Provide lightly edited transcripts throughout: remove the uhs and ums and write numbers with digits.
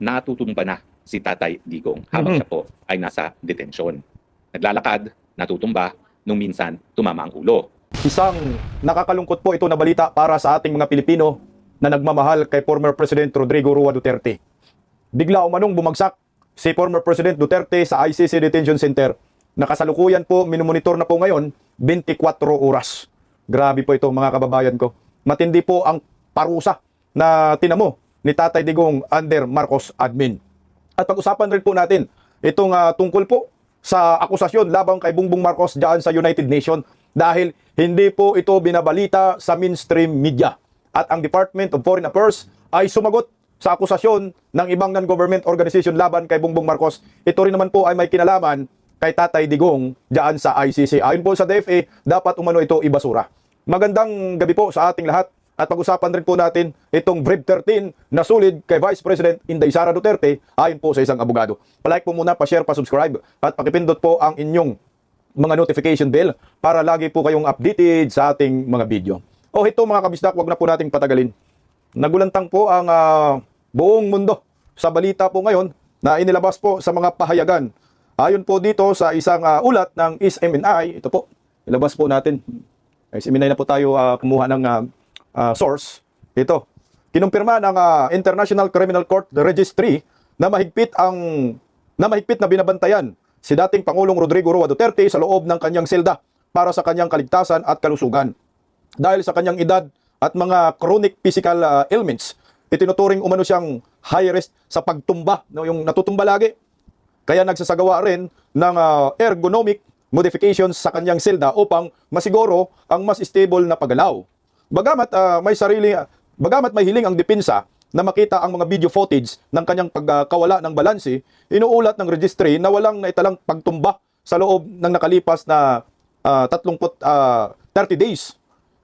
natutumba na si Tatay Digong habang siya po ay nasa detensyon. Naglalakad, natutumba, nung minsan tumama ang ulo. Isang nakakalungkot po ito na balita para sa ating mga Pilipino na nagmamahal kay former President Rodrigo Roa Duterte. Bigla umanong bumagsak si former President Duterte sa ICC Detention Center. Nakasalukuyan po, minumonitor na po ngayon, 24 oras. Grabe po ito mga kababayan ko. Matindi po ang parusa na tinamo ni Tatay Digong under Marcos admin. At pag-usapan rin po natin itong tungkol po sa akusasyon labang kay Bongbong Marcos dyan sa United Nations dahil hindi po ito binabalita sa mainstream media. At ang Department of Foreign Affairs ay sumagot sa akusasyon ng ibang non-government organization laban kay Bongbong Marcos. Ito rin naman po ay may kinalaman kay Tatay Digong dyan sa ICC. Ayon po sa DFA, dapat umano ito ibasura. Magandang gabi po sa ating lahat. At pag-usapan rin po natin itong Bribe 13 na sulid kay Vice President Inday Sara Duterte ayon po sa isang abogado. Palike po muna, pa-share, pa-subscribe at pakipindot po ang inyong mga notification bell para lagi po kayong updated sa ating mga video. O ito mga kabisdak, wag na po nating patagalin. Nagulantang po ang buong mundo sa balita po ngayon na inilabas po sa mga pahayagan. Ayon po dito sa isang ulat ng SMNI, ito po, ilabas po natin. SMNI na po tayo kumuha ng source. Ito, kinumpirma ng International Criminal Court Registry na mahigpit na binabantayan si dating Pangulong Rodrigo Roa Duterte sa loob ng kanyang selda para sa kanyang kaligtasan at kalusugan. Dahil sa kanyang edad at mga chronic physical ailments, itinuturing umano siyang high risk sa pagtumba, no, yung natutumba lagi. Kaya nagsasagawa rin ng ergonomic modifications sa kanyang selda upang masiguro ang mas stable na paggalaw. Bagamat may hiling ang depensa na makita ang mga video footage ng kanyang pagkawala ng balanse, inuulat ng registry na walang naitalang pagtumba sa loob ng nakalipas na 30 days.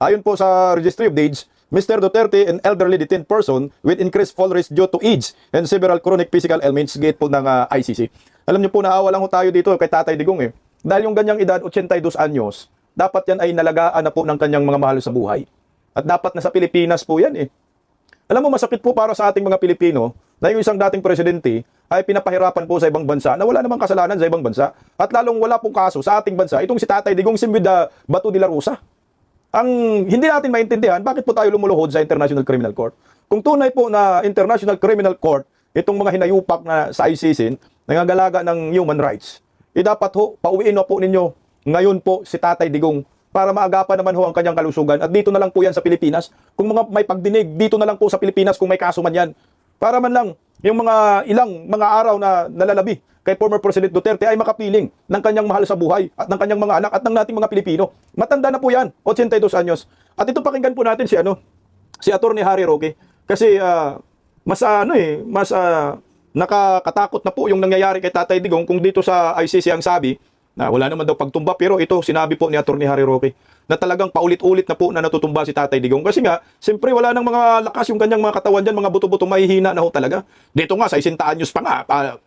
Ayon po sa Registry of Deeds, Mr. Duterte, an elderly detained person with increased fall risk due to age and several chronic physical ailments, gate po ng ICC. Alam niyo po, naawa lang ho tayo dito kay Tatay Digong eh. Dahil yung ganyang edad, 82 anyos, dapat yan ay nalagaan na po ng kanyang mga mahal sa buhay. At dapat na sa Pilipinas po yan eh. Alam mo, masakit po para sa ating mga Pilipino na yung isang dating presidente ay pinapahirapan po sa ibang bansa na wala namang kasalanan sa ibang bansa. At lalong wala pong kaso sa ating bansa, itong si Tatay Digong with the Bato de la Rosa. Ang hindi natin maintindihan, bakit po tayo lumuluhod sa International Criminal Court? Kung tunay po na International Criminal Court, itong mga hinayupak na sa ICC, nangangalaga ng human rights, dapat ho, pauwiin na po ninyo ngayon po si Tatay Digong para maagapan naman ho ang kanyang kalusugan. At dito na lang po yan sa Pilipinas. Kung may pagdinig, dito na lang po sa Pilipinas kung may kaso man yan. Para man lang, yung ilang mga araw na nalalabi kay former President Duterte ay makapiling ng kanyang mahal sa buhay at ng kanyang mga anak at ng nating mga Pilipino. Matanda na po yan, 82 anyos. At ito pakinggan po natin si Attorney Harry Roque. Kasi mas nakakatakot na po yung nangyayari kay Tatay Digong kung dito sa ICC ang sabi na wala naman daw pagtumba, pero ito sinabi po ni Attorney Harry Roque na talagang paulit-ulit na po na natutumba si Tatay Digong kasi nga, siyempre wala nang mga lakas yung kanyang mga katawan dyan, mga buto-buto, mahihina na ho talaga. Dito nga, sa 60 anyos pa nga,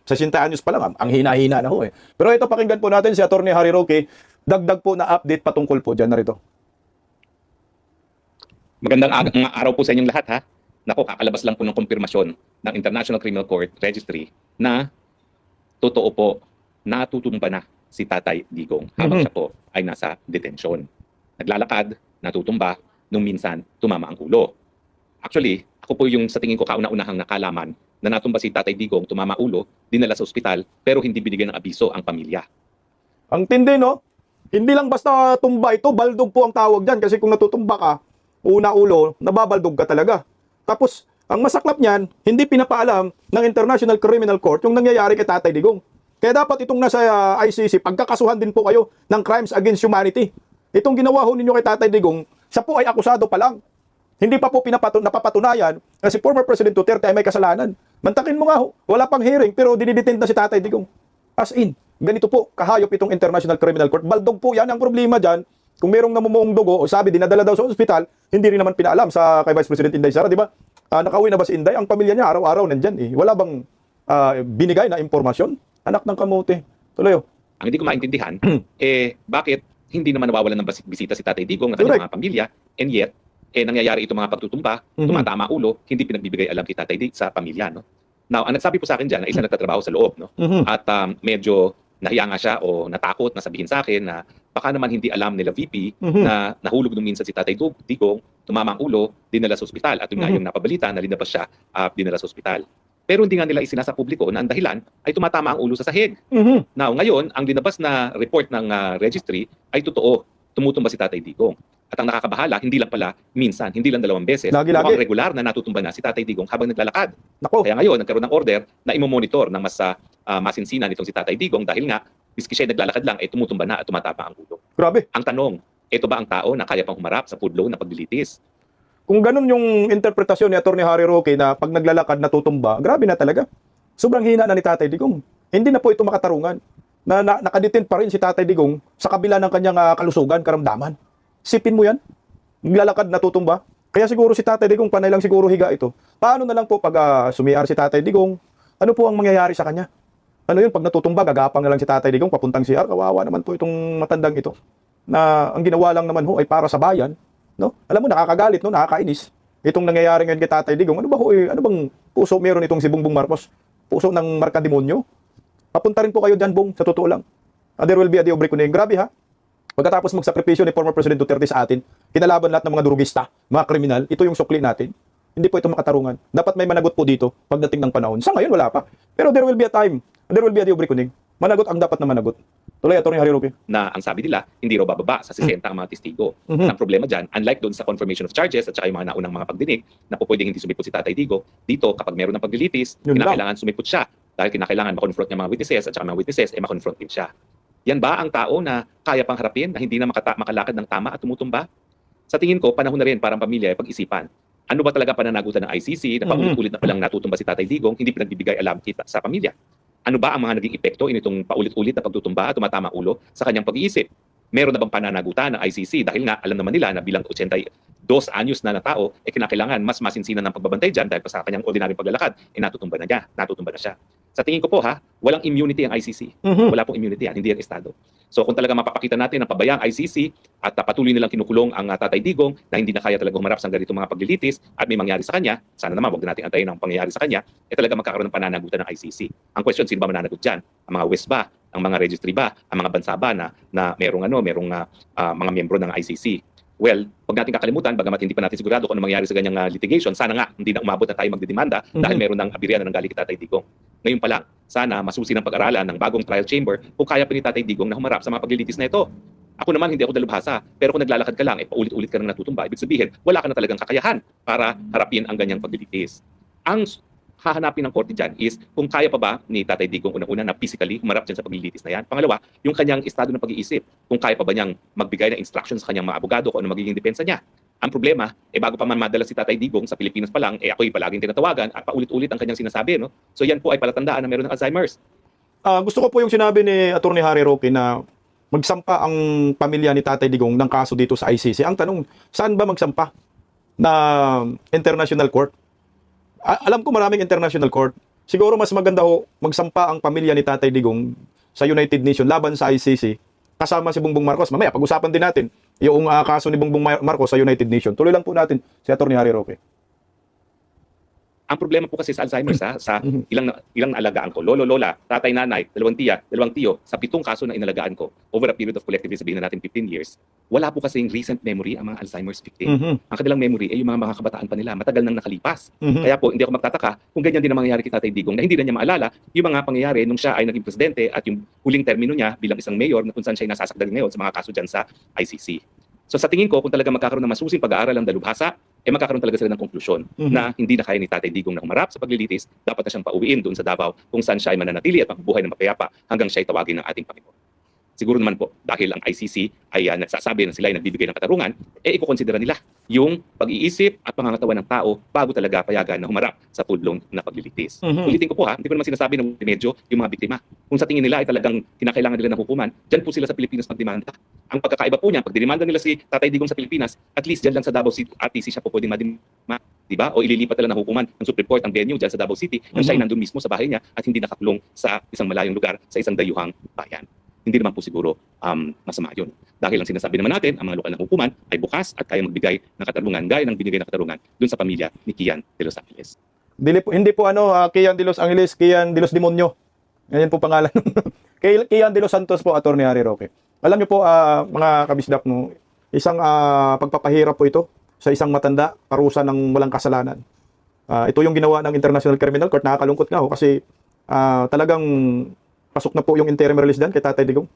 sa 60 anyos pa lang, ang hina-hina na ho eh. Pero ito, pakinggan po natin si Attorney Harry Roque, dagdag po na update patungkol po dyan, narito. Magandang araw po sa inyong lahat ha. Nako, kakalabas lang po ng kumpirmasyon ng International Criminal Court Registry na totoo po, natutumba na si Tatay Digong habang siya po ay nasa detensyon. Naglalakad, natutumba, nung minsan tumama ang ulo. Actually, ako po yung sa tingin ko kauna-unahang nakalaman na natumba si Tatay Digong, tumama ulo, dinala sa ospital, pero hindi binigyan ng abiso ang pamilya. Ang tindi, no? Hindi lang basta tumba ito, baldog po ang tawag dyan. Kasi kung natutumba ka, una ulo, nababaldog ka talaga. Tapos, ang masaklap niyan, hindi pinapaalam ng International Criminal Court yung nangyayari kay Tatay Digong. Kaya dapat itong nasa ICC, pagkakasuhan din po kayo ng crimes against humanity. Itong ginawa ho ninyo kay Tatay Digong, siya po ay akusado pa lang. Hindi pa po napapatunayan na si former President Duterte ay may kasalanan. Mantakin mo nga ho, wala pang hearing pero dinidetend na si Tatay Digong. As in, ganito po, kahayop itong International Criminal Court. Baldog po yan. Ang problema dyan, kung merong namumuong dugo, o sabi, dinadala daw sa ospital, hindi rin naman pinaalam sa kay Vice President Inday Sara, di ba? Nakauwi na ba si Inday? Ang pamilya niya araw-araw nandyan eh. Wala bang binigay na impormasyon? Anak ng kamote. Tuloy. Ang hindi ko maintindihan, bakit hindi naman nawawalan ng bisita si Tatay Digong at kanyang mga pamilya, and yet, nangyayari itong mga pagtutumba, tumatama ulo, hindi pinagbibigay alam kay Tatay Digong sa pamilya, no? Now, ang nagsabi po sa akin dyan na isa nagtatrabaho sa loob, no? At medyo nahiya nga siya o natakot na sabihin sa akin na baka naman hindi alam nila VP na nahulog nung minsan si Tatay Digong, tumama ang ulo, dinala sa ospital. At yun nga yung napabalita na linabas siya, dinala sa ospital. Pero hindi nga nila isinasa publiko na ang dahilan ay tumatama ang ulo sa sahig. Now, ngayon, ang linabas na report ng registry ay totoo. Tumutumba si Tatay Digong. At ang nakakabahala, hindi lang pala minsan, hindi lang 2 beses, Lagi-lagi. mukhang regular na natutumba na si Tatay Digong habang naglalakad. Nako. Kaya ngayon, nagkaroon ng order na imomonitor ng mas masinsinan itong si Tatay Digong dahil nga, miski siya naglalakad lang, tumutumba na at tumatapa ang ulo. Grabe. Ang tanong, ito ba ang tao na kaya pang humarap sa pudlo na paglilitis? Kung ganun yung interpretasyon ni Atty. Harry Roque na pag naglalakad natutumba, grabe na talaga. Sobrang hina na ni Tatay Digong. Hindi na po ito makatarungan. Nakaditin pa rin si Tatay Digong sa kabila ng kanyang kalusugan, karamdaman. Sipin mo yan. Naglalakad natutumba. Kaya siguro si Tatay Digong panay lang siguro higa ito. Paano na lang po pag sumiyar si Tatay Digong? Ano po ang mangyayari sa kanya? Ano yun, pag natutumba, gagapang na lang si Tatay Digong papuntang CR. Kawawa naman po itong matandang ito. Na ang ginawa lang naman ho ay para sa bayan. No? Alam mo, nakakagalit, no? Nakakainis. Itong nangyayari ngayon kay Tatay Digong, ano ba ho, ano bang puso meron itong si Bongbong Marcos? Puso ng markademonyo? Papunta rin po kayo dyan, Bong, sa totoo lang. There will be a day of reckoning. Grabe ha? Pagkatapos magsakripisyo ni former President Duterte sa atin, kinalaban lahat ng mga durugista, mga kriminal, ito yung sukli natin. Hindi po ito makatarungan. Dapat may managot po dito pagdating ng panahon. Sa ngayon, wala pa. Pero there will be a time, there will be a day of reckoning. Managot ang dapat na managot. Tuloy, Atty. Harry Roque. Na ang sabi nila, hindi raw bababa sa 60 ang mga testigo. Ang problema dyan, unlike doon sa confirmation of charges at saka yung mga naunang mga pagdinig na po pwedeng hindi sumipot si Tatay Digong, dito kapag meron ng paglilitis, Yun lang. kinakailangan sumipot siya. Dahil kinakailangan makonfront niya mga witnesses at saka mga witnesses, makonfront din siya. Yan ba ang tao na kaya pang harapin na hindi na makalakad ng tama at tumutumba? Sa tingin ko, panahon na rin para ang pamilya ay pag-isipan. Ano ba talaga pananagutan ng ICC na paulit-ulit na palang natutumba si Tatay Digong, hindi pinagbibigay alam kita sa pamilya? Ano ba ang mga naging epekto initong paulit-ulit na pagtutumba at tumatama ulo sa kanyang pag-iisip? Meron na bang pananagutan ng ICC dahil nga alam naman nila na bilang 82 anyos na tao, kinakailangan mas masinsinan ng pagbabantay dyan dahil sa kanyang ordinaryong paglalakad, natutumba na siya. Sa tingin ko po walang immunity ang ICC. Wala pong immunity yan, hindi ang Estado. So kung talaga mapapakita natin ng pabayang ICC at patuloy nilang kinukulong ang Tatay Digong na hindi na kaya talaga humarap sa ganitong mga paglilitis at may mangyari sa kanya, sana naman wag na natin antayin ang pangyayari sa kanya, talaga magkakaroon ng pananagutan ng ICC. Ang question, sino ba mananagot dyan? Ang mga West ba? Ang mga registry ba? Ang mga bansa ba na merong mga miyembro ng ICC? Well, wag natin kakalimutan, bagamat hindi pa natin sigurado kung ano mangyayari sa ganyang litigation, sana nga hindi na umabot na tayo magdedemanda dahil meron ng abirya na nanggaling kay Tatay Digong. Ngayon pa lang, sana masusi ng pag-aralan ng bagong trial chamber kung kaya pa ni Tatay Digong na humarap sa mga paglilitis na ito. Ako naman, hindi ako dalubhasa, pero kung naglalakad ka lang, paulit-ulit ka nang natutumba, ibig sabihin, wala ka na talagang kakayahan para harapin ang ganyang paglilitis. Ang hahanapin ng korte dyan is kung kaya pa ba ni Tatay Digong unang-una na physically humarap dyan sa paglilitis na yan. Pangalawa, yung kanyang estado ng pag-iisip, kung kaya pa ba niyang magbigay ng instructions sa kanyang mga abogado kung ano magiging depensa niya. Ang problema, bago pa man madala si Tatay Digong sa Pilipinas pa lang, ako'y palaging tinatawagan at paulit-ulit ang kanyang sinasabi. No? So yan po ay palatandaan na meron ng Alzheimer's. Gusto ko po yung sinabi ni Atty. Harry Roque na magsampa ang pamilya ni Tatay Digong ng kaso dito sa ICC. Ang tanong, saan ba magsampa? Na international court? Alam ko maraming international court. Siguro mas maganda ho magsampa ang pamilya ni Tatay Digong sa United Nations laban sa ICC kasama si Bongbong Marcos. Mamaya pag-usapan din natin yung kaso ni Bongbong Marcos sa United Nations. Tuloy lang po natin si Atty. Harry Roque. Ang problema po kasi sa Alzheimer's sa ilang naalagaan ko, lolo, lola, tatay, nanay, dalawang tiyo, sa 7 kaso na inalagaan ko over a period of collectively sabihin na natin 15 years, wala po kasing recent memory ang mga Alzheimer's victim. Ang kanilang memory ay yung mga kabataan pa nila, matagal nang nakalipas. Kaya po, hindi ako magtataka kung ganyan din ang mangyayari kay Tatay Digong na hindi na niya maalala yung mga pangyayari nung siya ay naging presidente at yung huling termino niya bilang isang mayor na kung saan siya ay nasasakdal ngayon sa mga kaso dyan sa ICC. So sa tingin ko, kung talaga magkakaroon ng masusing pag-aaral ang dalubhasa, magkakaroon talaga sila ng konklusyon na hindi na kaya ni Tatay Digong na humarap sa paglilitis, dapat na siyang pauwiin doon sa Davao kung saan siya ay mananatili at mabubuhay ng mapayapa hanggang siya ay tawagin ng ating Panginoon. Siguro naman po, dahil ang ICC ay nagsasabi na sila ay nagbibigay ng katarungan, ikukonsidera nila yung pag-iisip at pangangatawan ng tao bago talaga payagan na humarap sa pudlong na paglilitis. Ulitin ko po hindi ko naman sinasabi ng medyo yung mga biktima. Kung sa tingin nila ay talagang kinakailangan nila ng hukuman, dyan po sila sa Pilipinas magdemanda. Ang pagkakaiba po niya, pag dinimanda nila si Tatay Digong sa Pilipinas, at least dyan lang sa Davao City, RTC siya po pwedeng madimanda. Diba? O ililipat nila ng hukuman ng Supreme Court ang venue dyan sa Davao City nang siya ay nandun mismo sa bahay niya at hindi nakakulong sa isang malayong lugar, sa isang dayuhang bayan. Hindi naman po siguro masama yun. Dahil ang sinasabi naman natin, ang mga lokal na hukuman ay bukas at kaya magbigay ng katarungan gaya ng binigay na katarungan dun sa pamilya ni Kian de los Angeles. Hindi po ano, Kian de Los Angeles, Kian de Los Demonyo. Ganyan po pangalan. Kian de Los Santos po, Attorney Harry Roque. Alam niyo po, mga kabisdak, no, isang pagpapahirap po ito sa isang matanda, parusa ng walang kasalanan. Ito yung ginawa ng International Criminal Court. Nakakalungkot nga ho kasi talagang pasok na po yung interim release dyan kay Tatay Digong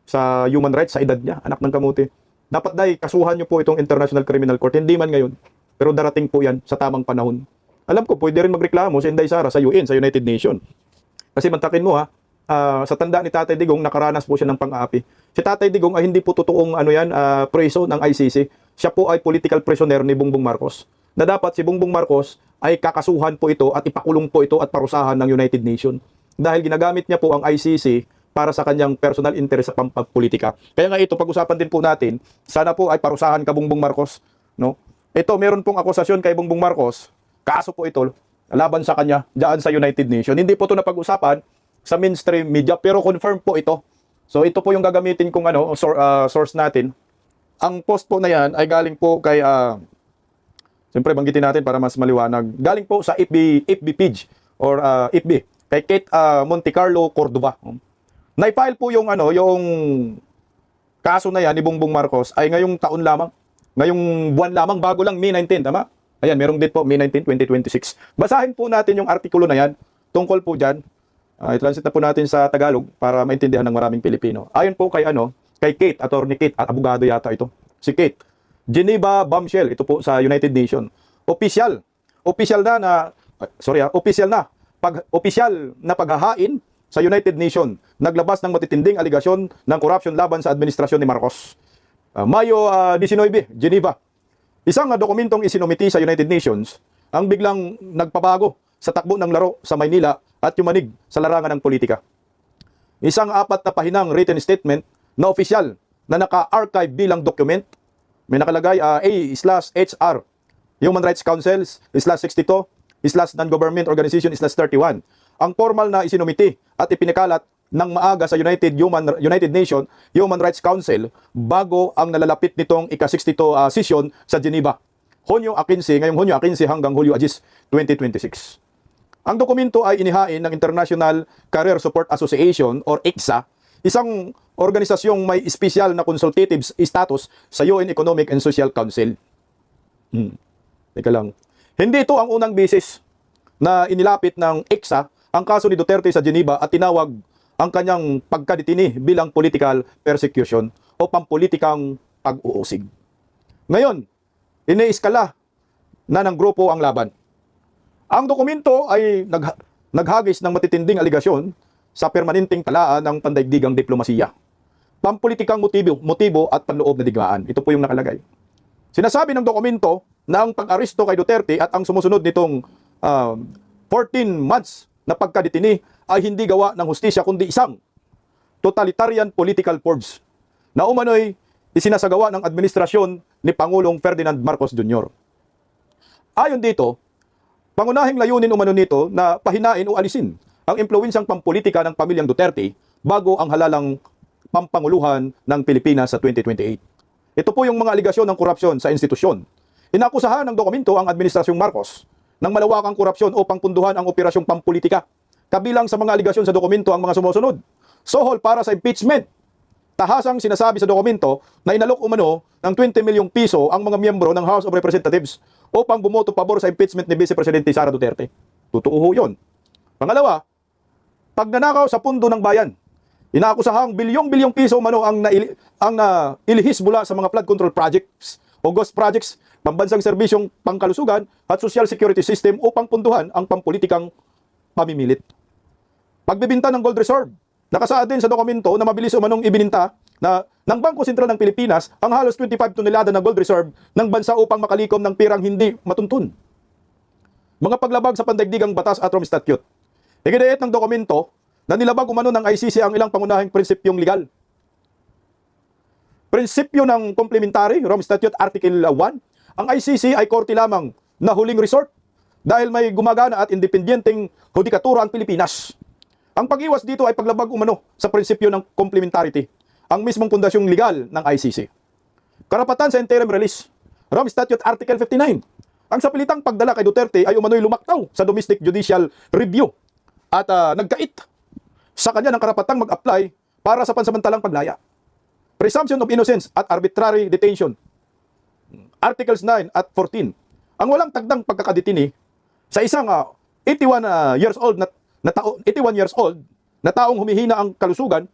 sa human rights, sa edad niya, anak ng kamuti. Dapat dahil kasuhan niyo po itong International Criminal Court. Hindi man ngayon, pero darating po yan sa tamang panahon. Alam ko, pwede rin magreklamo si Inday Sara sa UN, sa United Nations. Kasi mantakin mo sa tanda ni Tatay Digong, nakaranas po siya ng pang-aapi. Si Tatay Digong ay hindi po totoong preso ng ICC. Siya po ay political prisoner ni Bongbong Marcos. Na dapat si Bongbong Marcos ay kakasuhan po ito at ipakulong po ito at parusahan ng United Nations. Dahil ginagamit niya po ang ICC para sa kanyang personal interest sa pampolitika. Kaya nga ito, pag-usapan din po natin, sana po ay parusahan ka Bongbong Marcos. No? Ito, meron pong akusasyon kay Bongbong Marcos, kaso po ito, laban sa kanya, dyan sa United Nations. Hindi po ito napag-usapan sa mainstream media, pero confirm po ito. So ito po yung gagamitin kong source natin. Ang post po na yan ay galing po kay, siyempre banggitin natin para mas maliwanag, galing po sa FB page, or FB, kay Kate Montecarlo Cordova. Na-file po yung kaso na yan ni Bongbong Marcos ay ngayong taon lamang. Ngayong buwan lamang, bago lang, May 19, tama? Ayan, merong date po, May 19, 2026. Basahin po natin yung artikulo na yan, tungkol po dyan. I-translate na po natin sa Tagalog para maintindihan ng maraming Pilipino. Ayon po kay Kate, Attorney Kate, at abogado yata ito. Si Kate. Geneva Bombshell, ito po sa United Nations. Opisyal na paghahain sa United Nations, naglabas ng matitinding aligasyon ng korupsyon laban sa administrasyon ni Marcos. Mayo 19, Geneva. Isang dokumentong isinumiti sa United Nations ang biglang nagpabago sa takbo ng laro sa Maynila at yumanig sa larangan ng politika. Isang 4 na pahinang written statement na opisyal na naka-archive bilang document. May nakalagay A/HR, Human Rights Council, /62, /non-government organization, /31. Ang formal na isinumiti at ipinakalat ng maaga sa United Nations Human Rights Council bago ang nalalapit nitong ika-62 session sa Geneva. Ngayong Hunyo 15 hanggang Hulyo 10, 2026. Ang dokumento ay inihain ng International Career Support Association or ICSA, isang organisasyong may espesyal na consultative status sa UN Economic and Social Council. Teka lang. Hindi ito ang unang beses na inilapit ng ICSA ang kaso ni Duterte sa Geneva at tinawag ang kanyang pagkadetini bilang political persecution o pampolitikang pag-uusig. Ngayon, iniiskala na ng grupo ang laban. Ang dokumento ay naghagis ng matitinding aligasyon sa permanenteng talaan ng pandaigdigang diplomasiya, pampolitikang motibo at panloob na digmaan. Ito po yung nakalagay. Sinasabi ng dokumento na ang pag-aresto kay Duterte at ang sumusunod nitong 14 months na pagkadetini ay hindi gawa ng hustisya kundi isang totalitarian political purge na umano'y isinasagawa ng administrasyon ni Pangulong Ferdinand Marcos Jr. Ayon dito, pangunahing layunin umano nito na pahinain o alisin ang impluwensyang pampolitika ng pamilyang Duterte bago ang halalang pampanguluhan ng Pilipinas sa 2028. Ito po yung mga aligasyon ng korupsyon sa institusyon. Inakusahan ng dokumento ang administrasyong Marcos ng malawakang korupsyon o pangpunduhan ang operasyong pampolitika. Kabilang sa mga aligasyon sa dokumento ang mga sumusunod. Sohol para sa impeachment. Tahasang sinasabi sa dokumento na inalok umano ng 20 milyong piso ang mga miyembro ng House of Representatives upang bumoto pabor sa impeachment ni Vice Presidente Sara Duterte. Totoo ho yun. Pangalawa, pagnanakaw sa pundo ng bayan. Inaakusahang bilyong-bilyong piso umano ang ilihis mula sa mga flood control projects o ghost projects, pambansang serbisyong pangkalusugan at social security system upang punduhan ang pampolitikang pamimilit. Pagbibinta ng gold reserve. Nakasaad din sa dokumento na mabilis umanong ibininta ng Bangko Sentral ng Pilipinas ang halos 25 tonelada ng gold reserve ng bansa upang makalikom ng pirang hindi matuntun. Mga paglabag sa pandaigdigang batas at Rome Statute. Igidayet ng dokumento na nilabag umano ng ICC ang ilang pangunahing prinsipyong legal. Prinsipyo ng complementary, Rome Statute Article 1, ang ICC ay korte lamang na huling resort dahil may gumagana at independenteng hudikatura ang Pilipinas. Ang pag-iwas dito ay paglabag umano sa prinsipyo ng complementarity, ang mismong pundasyong legal ng ICC. Karapatan sa interim release, Rome Statute Article 59. ang sapilitang pagdala kay Duterte ay umano'y lumaktaw sa domestic judicial review at nagkait sa kanya ng karapatang mag-apply para sa pansamantalang paglaya. Presumption of innocence at arbitrary detention. Articles 9 at 14. Ang walang tagdang pagkakadetini sa isang 81 years old na taong humihina ang kalusugan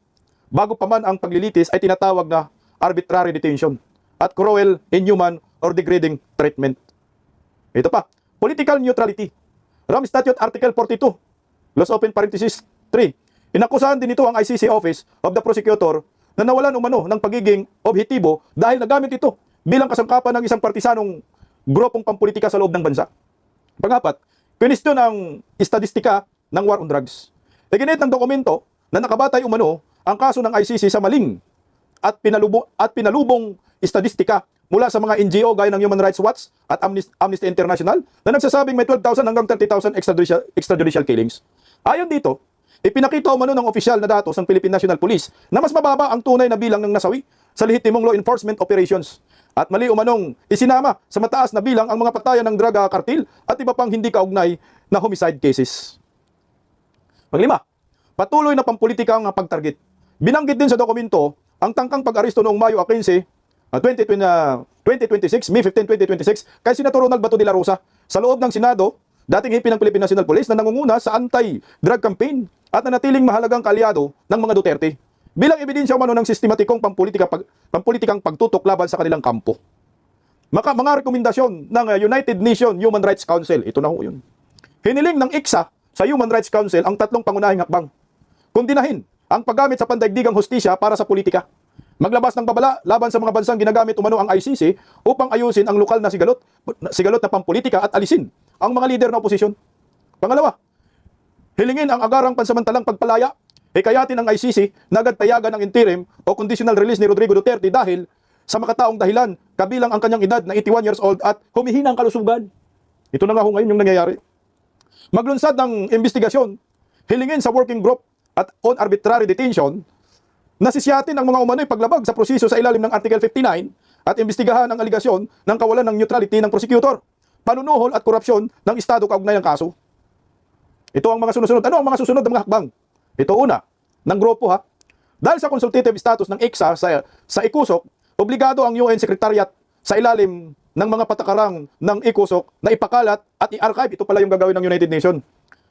bago pa man ang paglilitis ay tinatawag na arbitrary detention at cruel, inhuman, or degrading treatment. Ito pa, political neutrality. Ram Statute Article 42, Laws open parenthesis 3. Inakusahan din ito ang ICC Office of the Prosecutor na nawalan umano ng pagiging objektibo dahil nagamit ito bilang kasangkapan ng isang partisanong grupong pampolitika sa loob ng bansa. Pangapat, kwestiyon ang estadistika ng war on drugs. Iginit ng dokumento na nakabatay umano ang kaso ng ICC sa maling at pinalubong estadistika mula sa mga NGO gaya ng Human Rights Watch at Amnesty International na nagsasabing may 12,000 hanggang 30,000 extrajudicial killings. Ayon dito, ipinakita umano ng opisyal na datos ng Philippine National Police na mas mababa ang tunay na bilang ng nasawi sa lehitimong law enforcement operations at mali umanong isinama sa mataas na bilang ang mga patayan ng drug cartel at iba pang hindi kaugnay na homicide cases. Panglima, patuloy na pampolitikang pagtarget. Binanggit din sa dokumento ang tangkang pag-aresto noong Mayo 15, 2026, May 15, 2026, kay Senator Ronald Bato de la Rosa sa loob ng Senado, dating hipi ng Philippine National Police na nangunguna sa anti-drug campaign at nanatiling mahalagang kaalyado ng mga Duterte bilang ebidensya umano ng sistematikong pampolitikang pagtutok laban sa kanilang kampo. Mga rekomendasyon ng United Nations Human Rights Council, ito na ho yun. Hiniling ng ICSA sa Human Rights Council ang tatlong pangunahing hakbang. Kundinahin ang paggamit sa pandaigdigang hustisya para sa politika. Maglabas ng babala laban sa mga bansang ginagamit umano ang ICC upang ayusin ang lokal na sigalot na pampolitika at alisin ang mga lider na oposisyon. Pangalawa, hilingin ang agarang pansamantalang pagpalaya. Hikayatin ang ICC na agad payagan ang interim o conditional release ni Rodrigo Duterte dahil sa makataong dahilan kabilang ang kanyang edad na 81 years old at humihina ang kalusugan. Ito na nga ho ngayon yung nangyayari. Maglunsad ng investigasyon, hilingin sa working group at on arbitrary detention na sisyatin ang mga umano'y paglabag sa proseso sa ilalim ng Article 59 at imbestigahan ang aligasyon ng kawalan ng neutrality ng prosecutor, panunuhol at korupsyon ng Estado kaugnay ng kaso. Ito ang mga susunod. Ano ang mga susunod na mga hakbang? Ito una, ng grupo ha. Dahil sa consultative status ng ICSA sa ICUSOC, obligado ang UN Secretariat sa ilalim ng mga patakarang ng ICUSOC na ipakalat at i-archive. Ito pala yung gagawin ng United Nations.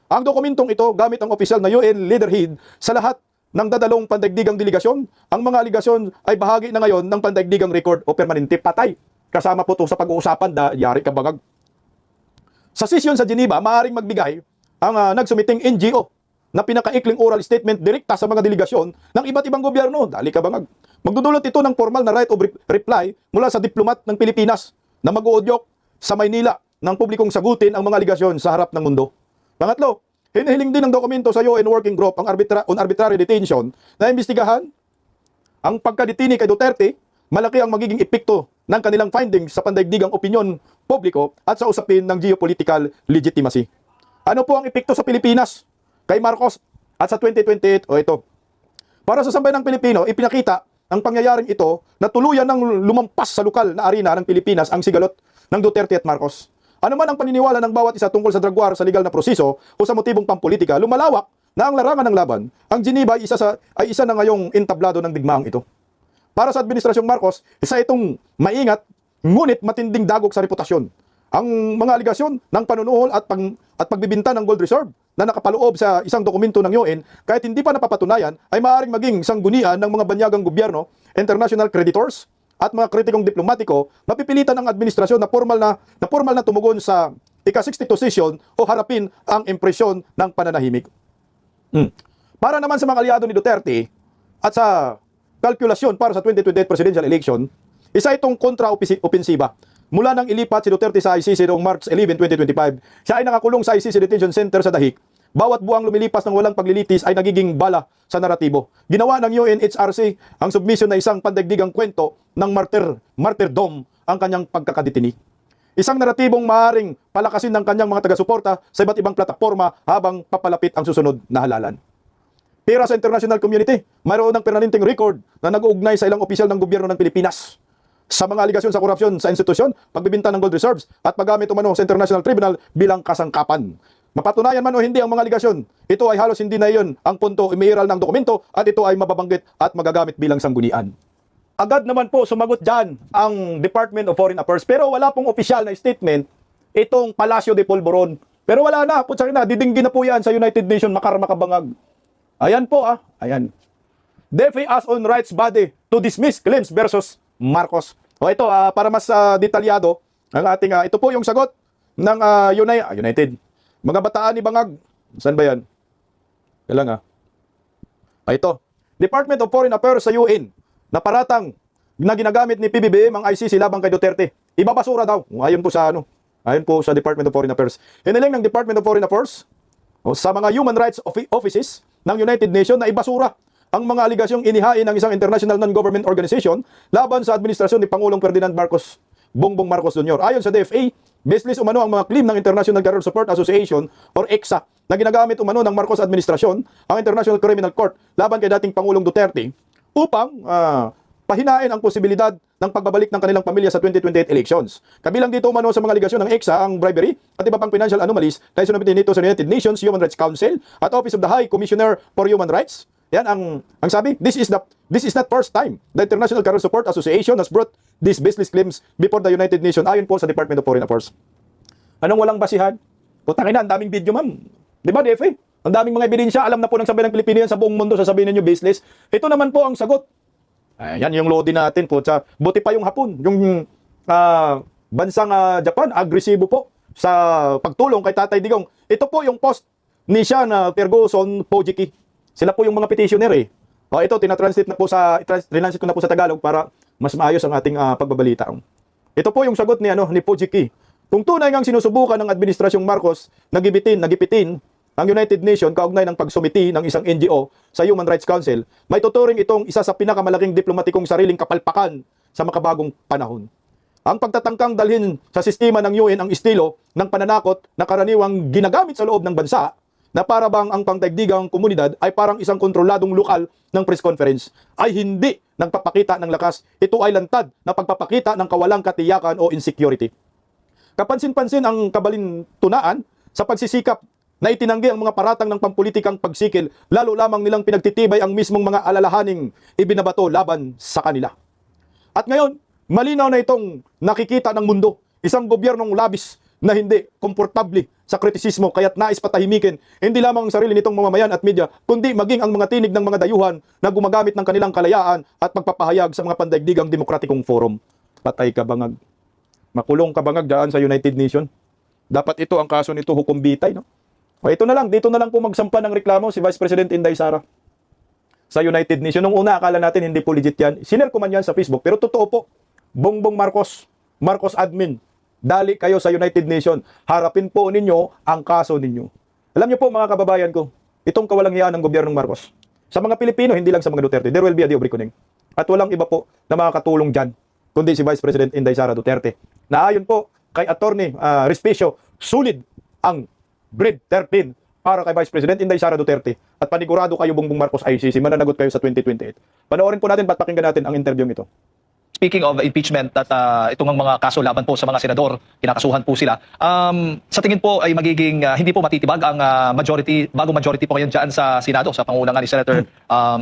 Ang dokumentong ito gamit ang opisyal na UN leaderhead sa lahat ng dadalong pandaigdigang delegasyon. Ang mga aligasyon ay bahagi na ngayon ng pandaigdigang record o permanente patay. Kasama po ito sa pag-uusapan yari kabagag. Sa session sa Geneva, maaaring magbigay ang nagsumiting NGO na pinakaikling oral statement direkta sa mga delegasyon ng iba't ibang gobyerno. Dali kabagag. Magdudulot ito ng formal na right of reply mula sa diplomat ng Pilipinas na mag-uudyok sa Maynila ng publikong sagutin ang mga aligasyon sa harap ng mundo. Pangatlo, hinihiling din ng dokumento sa UN Working Group on arbitrary detention na imbestigahan ang pagkadetini kay Duterte, malaki ang magiging epekto ng kanilang findings sa pandaigdigang opinyon publiko at sa usapin ng geopolitical legitimacy. Ano po ang epekto sa Pilipinas kay Marcos at sa 2028? O ito. Para sa sambayan ng Pilipino, ipinakita ang pangyayaring ito na tuluyan ng lumampas sa lokal na arena ng Pilipinas ang sigalot ng Duterte at Marcos. Ano man ang paniniwala ng bawat isa tungkol sa drug war sa legal na proseso o sa motibong pampolitika, lumalawak na ang larangan ng laban. Ang Geneva ay isa na ngayong entablado ng digmaang ito. Para sa Administrasyong Marcos, isa itong maingat, ngunit matinding dagok sa reputasyon. Ang mga aligasyon ng panunuhol at pagbibinta ng gold reserve na nakapaloob sa isang dokumento ng UN, kahit hindi pa napapatunayan, ay maaaring maging sanggunian ng mga banyagang gobyerno, international creditors, at mga kritikong diplomatiko, mapipilitan ang administrasyon na formal na tumugon sa ika-62 session o harapin ang impresyon ng pananahimik. Para naman sa mga aliado ni Duterte at sa kalkulasyon para sa 2028 presidential election, isa itong kontra-opensiba. Mula nang ilipat si Duterte sa ICC noong March 11, 2025, siya ay nakakulong sa ICC Detention Center sa Dahig. Bawat buwang lumilipas ng walang paglilitis ay nagiging bala sa naratibo. Ginawa ng UNHRC ang submission na isang pandaigdigang kwento ng martyrdom ang kanyang pagkakadetini. Isang naratibong maaaring palakasin ng kanyang mga taga-suporta sa iba't ibang plataforma habang papalapit ang susunod na halalan. Pero sa international community, mayroon ng permanenteng record na nag-uugnay sa ilang opisyal ng gobyerno ng Pilipinas sa mga aligasyon sa korupsyon sa institusyon, pagbibinta ng gold reserves at paggamit umano sa International Tribunal bilang kasangkapan. Mapatunayan man o hindi ang mga aligasyon, ito ay halos hindi na iyon ang punto umiiral ng dokumento at ito ay mababanggit at magagamit bilang sanggunian. Agad naman po sumagot dyan ang Department of Foreign Affairs pero wala pong opisyal na statement itong Palacio de Polvoron. Pero wala na, putsa na, didinggin na po yan sa United Nations, makabangag. Ayan po ayan. DFA as on rights body to dismiss claims versus Marcos. O ito, para mas detalyado, ang ating, ito po yung sagot ng United. Mga bataan ni Bangag. Saan ba yan? Kailang ito. Department of Foreign Affairs sa UN na paratang na ginagamit ni PBBM ang ICC labang kay Duterte. Ibabasura daw. Ayon po sa ayon po sa Department of Foreign Affairs. Hiniling ng Department of Foreign Affairs sa mga human rights offices ng United Nations na ibasura ang mga aligasyong inihain ng isang international non-government organization laban sa administrasyon ni Pangulong Ferdinand Marcos Bongbong Marcos Jr. Ayon sa DFA, baseless umano ang mga claim ng International Career Support Association or EXA na ginagamit umano ng Marcos administrasyon ang International Criminal Court laban kay dating Pangulong Duterte upang pahinain ang posibilidad ng pagbabalik ng kanilang pamilya sa 2028 elections. Kabilang dito umano sa mga aligasyon ng EXA ang bribery at iba pang financial anomalies na isinumite nito sa United Nations Human Rights Council at Office of the High Commissioner for Human Rights. Yan ang sabi, this is not first time the International Career Support Association has brought these baseless claims before the United Nations ayon po sa Department of Foreign Affairs. Anong walang basihan? Putang ina, ang daming video, ma'am. Di ba, DFA? Ang daming mga ebidensya, alam na po ng sabi ng Pilipino yan sa buong mundo, sasabihin ninyo baseless. Ito naman po ang sagot. Yan yung loading natin po. Buti pa yung Hapon, yung bansang Japan, agresibo po sa pagtulong kay Tatay Digong. Ito po yung post ni Sean Ferguson Pojiki. Sila po yung mga petitioner ito, tinatranslate ko na po sa Tagalog para mas maayos ang ating pagbabalita. Ito po yung sagot ni Pojiki. Kung tunay ngang sinusubukan ng administrasyong Marcos nagipitin ang United Nations kaugnay ng pagsumiti ng isang NGO sa Human Rights Council, may tuturing itong isa sa pinakamalaking diplomatikong sariling kapalpakan sa makabagong panahon. Ang pagtatangkang dalhin sa sistema ng UN ang estilo ng pananakot na karaniwang ginagamit sa loob ng bansa na para bang ang pangdaigdigang komunidad ay parang isang kontroladong lokal ng press conference ay hindi nagpapakita ng lakas. Ito ay lantad na pagpapakita ng kawalang katiyakan o insecurity. Kapansin-pansin ang kabalintunaan sa pagsisikap na itinanggi ang mga paratang ng pampulitikang pagsikil, lalo lamang nilang pinagtitibay ang mismong mga alalahaning ibinabato laban sa kanila. At ngayon, malinaw na itong nakikita ng mundo, isang gobyernong labis na hindi komportable sa kritisismo kaya't nais patahimikin hindi lamang ang sarili nitong mamamayan at media, kundi maging ang mga tinig ng mga dayuhan na gumagamit ng kanilang kalayaan at pagpapahayag sa mga pandaigdigang demokratikong forum. Patay ka bangag. Makulong ka bangag daan sa United Nations. Dapat ito ang kaso nito, hukom bitay, no? O ito na lang, dito na lang po magsampa ng reklamo si Vice President Inday Sara sa United Nations. Nung una, akala natin hindi po legit yan. Sinare ko man yan sa Facebook, pero totoo po. Bongbong Marcos admin. Dali kayo sa United Nations. Harapin po ninyo ang kaso ninyo. Alam niyo po mga kababayan ko, itong kawalang hiyaan ng gobyernong Marcos. Sa mga Pilipino, hindi lang sa mga Duterte, there will be a day of reckoning. At walang iba po na makakatulong dyan, kundi si Vice President Inday Sara Duterte. Na ayon po kay Attorney Respicio, sulit ang Bread 13 para kay Vice President Inday Sara Duterte. At panigurado kayo Bongbong Marcos ICC, mananagot kayo sa 2028. Panoorin po natin, pakinggan natin ang interview ito. Speaking of impeachment at itong mga kaso laban po sa mga senador, kinakasuhan po sila. Sa tingin po ay magiging hindi po matitibag ang bagong majority po ngayon dyan sa Senado, sa panguna nga ni Senator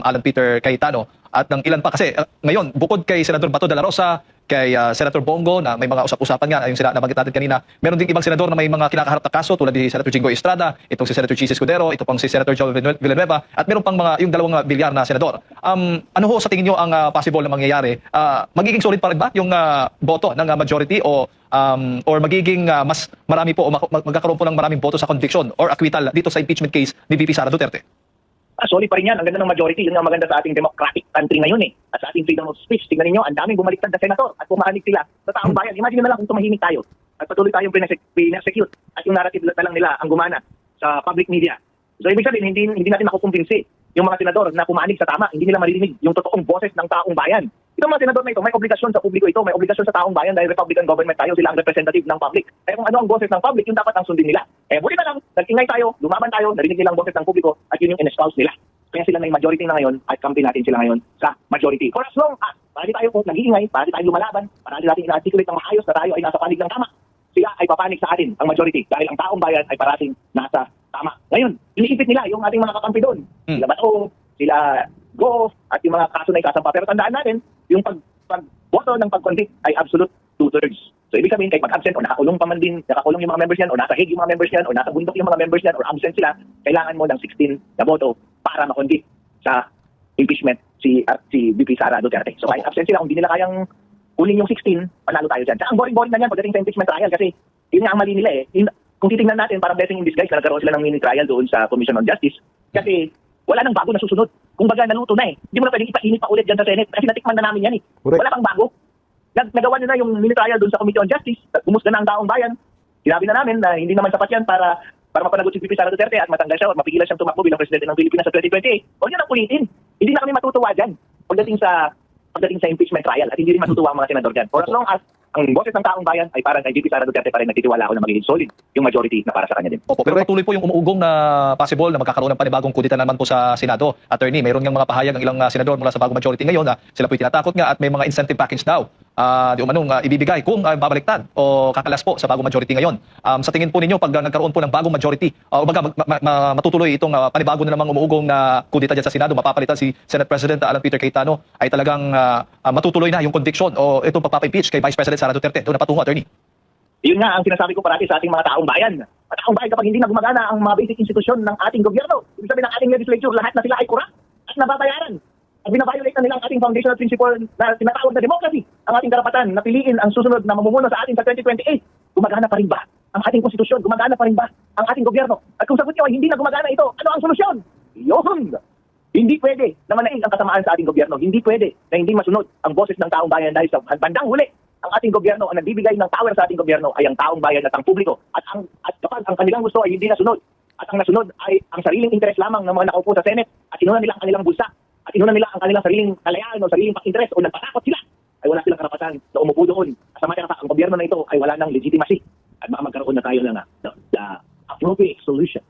Alan Peter Cayetano. At ng ilan pa kasi ngayon, bukod kay Senator Bato de la Rosa, kay Senator Bongo na may mga usap-usapan nga, yung nabanggit natin kanina, meron din ibang senador na may mga kinakaharap na kaso tulad ni Senator Jingo Estrada, itong si Senator Chis Escudero, ito pang si Senator Joe Villanueva, at meron pang yung dalawang bilyar na senador. Ano ho sa tingin nyo ang possible na mangyayari? Magiging solid pa rin ba yung boto ng majority or magiging mas marami po o magkakaroon po ng maraming boto sa conviction or acquittal dito sa impeachment case ni VP Sara Duterte? Solid pa rin yan. Ang ganda ng majority. Yun ang maganda sa ating democratic country ngayon At sa ating freedom of speech. Tingnan ninyo, ang daming bumaliktad na senator at pumahanig sila sa taong bayan. Imagine na lang kung tumahimik tayo at patuloy tayong pinersecute at yung narrative na lang nila ang gumana sa public media. So ibig sabihin, hindi natin makukumbinsi yung mga senador na pumahanig sa tama. Hindi nila maririnig yung totoong boses ng taong bayan. Itong mga senador na ito, may obligasyon sa publiko ito, may obligasyon sa taong bayan dahil Republican government tayo, sila ang representative ng public. Kaya kung ano ang boses ng public, yun dapat ang sundin nila. Buti na lang, nag-ingay tayo, lumaban tayo, narinig nilang boses ng publiko at yun yung in-espouse nila. Kaya sila na yung majority na ngayon at kampi natin sila ngayon sa majority. For as long as parati tayo kung nag-iingay, parati tayo lumalaban, parati natin ina-articulate ng maayos na tayo ay nasa panig ng tama, sila ay papanig sa atin, ang majority, dahil ang taong bayan ay parating nasa tama. Ngayon, iniisip nila yung ating mga kakampi doon. Sila Bato, sila Go, at yung mga kaso na ikasampa. Pero tandaan natin, yung pagboto ng pag-convict ay absolute 2/3. So, ibig sabihin, kahit mag-absent o nakakulong pa man din, nakakulong yung mga members yan, o nasa Hague yung mga members yan, o nasa bundok yung mga members yan, or absent sila, kailangan mo ng 16 na boto para ma-convict sa impeachment si VP Sara Duterte. So, kahit absent sila, kung di nila kayang kunin yung 16, panalo tayo dyan. Ang boring-boring na yan pagdating sa impeachment trial kasi yun nga ang mali nila eh. Kung titingnan natin, parang blessing in disguise na nagkaroon sila ng mini trial doon sa Commission on Justice kasi wala nang bago na susunod. Kung baga naluto na eh. Hindi mo na pwedeng ipainit pa ulit dyan sa Senate kasi natikman na namin yan eh. Correct. Wala pang bago. Nagawa nyo na yung mini trial doon sa Committee on Justice. Gumusga na ang taong bayan. Sinabi na namin na hindi naman sapat yan para mapanagot si VP Sara Duterte at matanggal siya o mapigilan siyang tumakbo bilang presidente ng Pilipinas sa 2028. Huwag nyo nang ulitin. Hindi na kami matutuwa dyan pagdating sa impeachment trial at hindi rin matutuwa ang mga senador dyan. For as long as ang boses ng taong bayan ay parang kay VP Sara Duterte pa rin nagtitiwala ako na magiging solid yung majority na para sa kanya din. Opo, pero patuloy po yung umuugong na possible na magkakaroon ng panibagong kudita naman po sa Senado. Attorney, mayroon ngang mga pahayag ang ilang senador mula sa bagong majority ngayon na sila po'y tinatakot nga at may mga incentive package daw. Di umanong ibibigay kung babaliktad o kakalas po sa bagong majority ngayon. Sa tingin po ninyo, pag nagkaroon po ng bagong majority, o baga matutuloy itong panibago na namang umuugong na kudita dyan sa Senado, mapapalitan si Senate President Alan Peter Cayetano, ay talagang matutuloy na yung conviction o itong pagpapa-impeach kay Vice President Sara Duterte. Doon na patungo, Attorney. Yun nga ang sinasabi ko parati sa ating mga taong bayan. At taong bayan kapag hindi na gumagana ang mga basic institusyon ng ating gobyerno, ibig sabihin ng ating legislature, lahat na sila ay corrupt at nababayaran. At binaviolate na nila ang ating foundational principle na tinatawag na democracy, ang ating karapatan na piliin ang susunod na mamumuno sa atin sa 2028. Gumagana pa rin ba ang ating konstitusyon? Gumagana pa rin ba ang ating gobyerno? At kung sagot nyo ay hindi na gumagana ito, ano ang solusyon? Yun! Hindi pwede na manaig ang kasamaan sa ating gobyerno. Hindi pwede na hindi masunod ang boses ng taong bayan dahil sa bandang huli. Ang ating gobyerno, ang nagbibigay ng power sa ating gobyerno ay ang taong bayan at ang publiko. At kapag ang kanilang gusto ay hindi nasunod, at ang nasunod ay ang sariling interes lamang ng mga nakaupo sa Senate at inuna nila ang kanilang bulsa at inuna nila ang kanilang sariling kalayaan o sariling pag-interes o nagpatakot sila, ay wala silang karapatan na umupo doon. Sa mga ang gobyerno na ito ay wala ng legitimacy at baka magkaroon na tayo ng the appropriate solution.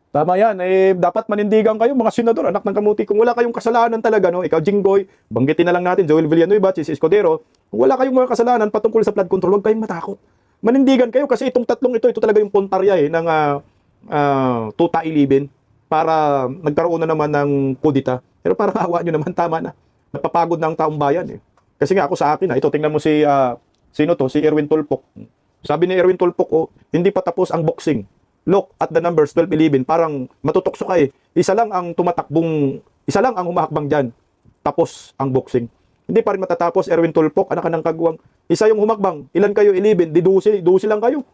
Tama yan. Dapat manindigan kayo, mga senador, anak ng kamuti. Kung wala kayong kasalanan talaga, no? Ikaw, Jinggoy, banggitin na lang natin, Joel Villanueva, Chis Escudero, kung wala kayong mga kasalanan patungkol sa flood control, huwag kayong matakot. Manindigan kayo kasi itong tatlong ito talaga yung puntarya ng tuta ilibin para nagkaroon na naman ng kudita. Pero parang awa nyo naman, tama na. Napapagod na ang taong bayan. Kasi nga ako sa akin, ito tingnan mo si Erwin Tulfok. Sabi ni Erwin Tulfok, hindi pa tapos ang boxing. Look at the numbers, 12-11, parang matutokso ka eh. Isa lang ang humahakbang dyan. Tapos ang boxing. Hindi pa rin matatapos, Erwin Tulfok, anak ka ng kagwang. Isa yung humakbang, ilan kayo? 11, di 12 lang kayo.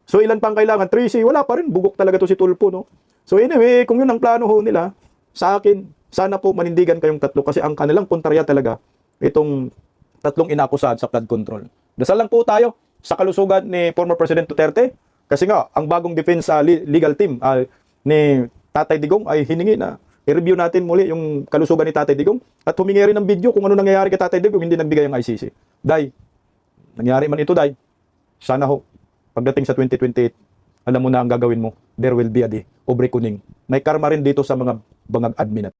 So ilan pang kailangan? 13, wala pa rin. Bugok talaga to si Tulfo, no? So anyway, kung yun ang plano ho nila, sa akin, sana po manindigan kayong tatlo kasi ang kanilang puntarya talaga, itong tatlong inakusahan sa flood control. Dasal lang po tayo sa kalusugan ni former President Duterte. Kasi nga, ang bagong defense legal team ni Tatay Digong ay hiningi na i-review natin muli yung kalusugan ni Tatay Digong at humingi rin ng video kung ano nangyayari kay Tatay Digong hindi nagbigay ang ICC. Day, nangyari man ito, Day. Sana ho, pagdating sa 2028, alam mo na ang gagawin mo. There will be a day of reckoning. May karma rin dito sa mga bangag admin.